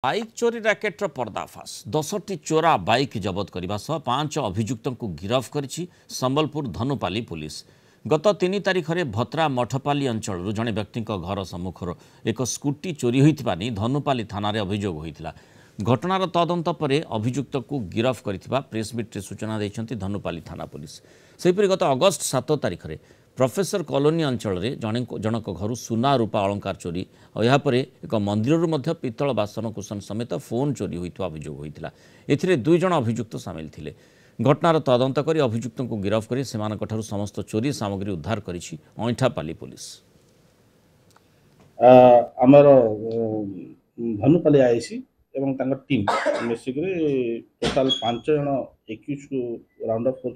Bike चोरी रैकेटर पर्दाफाश 10टी चोरा बाइक जबत करने सह 5 अभियुक्त को गिरफ्त करिछि संबलपुर धनुपाली पुलिस। गत 3 तारिख में भत्रा मठपाली अंचल जड़े व्यक्ति घर सम्मुखर एक स्कूटी चोरी होता नहीं धनुपाली थाना अभियोग होता। घटनार तदंत पर अभियुक्त को गिरफ्त कर प्रेसमिट्रे सूचना देते धनुपाली थाना पुलिस। सेहीपरि गत अगस्ट 7 तारिख में प्रोफेसर कॉलोनी अंचल जनक घर सुना रूपा अलंकार चोरी और यापर एक मंदिर पितल बासन कुसन समेत फोन चोरी होता अभियोग होता। एथिरे 2 जण अभियुक्त सामिल थिले। घटनार तदंत कर अभियुक्त को गिरफ्त कर सेमानकठारु समस्त चोरी सामग्री उद्धार करिछि अइठापाली पुलिस। आमर धनुपाली आईसी एवं तांकर टीम मिसिक टोटाल 5 जण एक्यूज को राउंड अप कर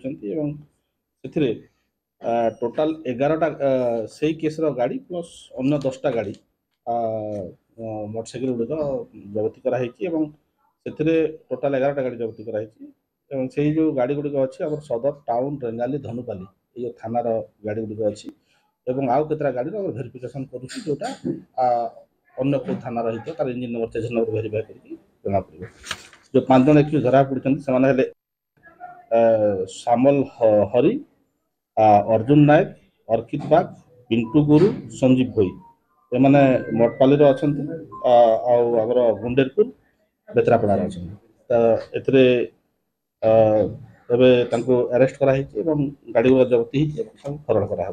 टोटाल 11टा से केसर गाड़ी प्लस अन्य 10टा गाड़ी मोटरसाइकेल गुड़िक जबती कराई टोटाल 11टा गाड़ी जबती कराई से जो गाड़ी गुड़िक अच्छी आम सदर टाउन रेंगाली धनुपाली ये थानार गाड़ी गुड़िक अच्छी आउ केतरा गाड़ी भेरिफिकेसन करुँच जोटा अन्य को थाना रही तार engine number station number verify करके जना पड़े। जो 5 जण एक्यूज धरा पड़ते से श्यामल हरी अर्जुन नायक अर्कित बाग पिंटू गुरु संजीव भोई एमाने मठपाली आमर गुंडेरपुर बेतरापड़ा अच्छा एवं अरेस्ट कराई गाड़ी जबती फरड़ करा।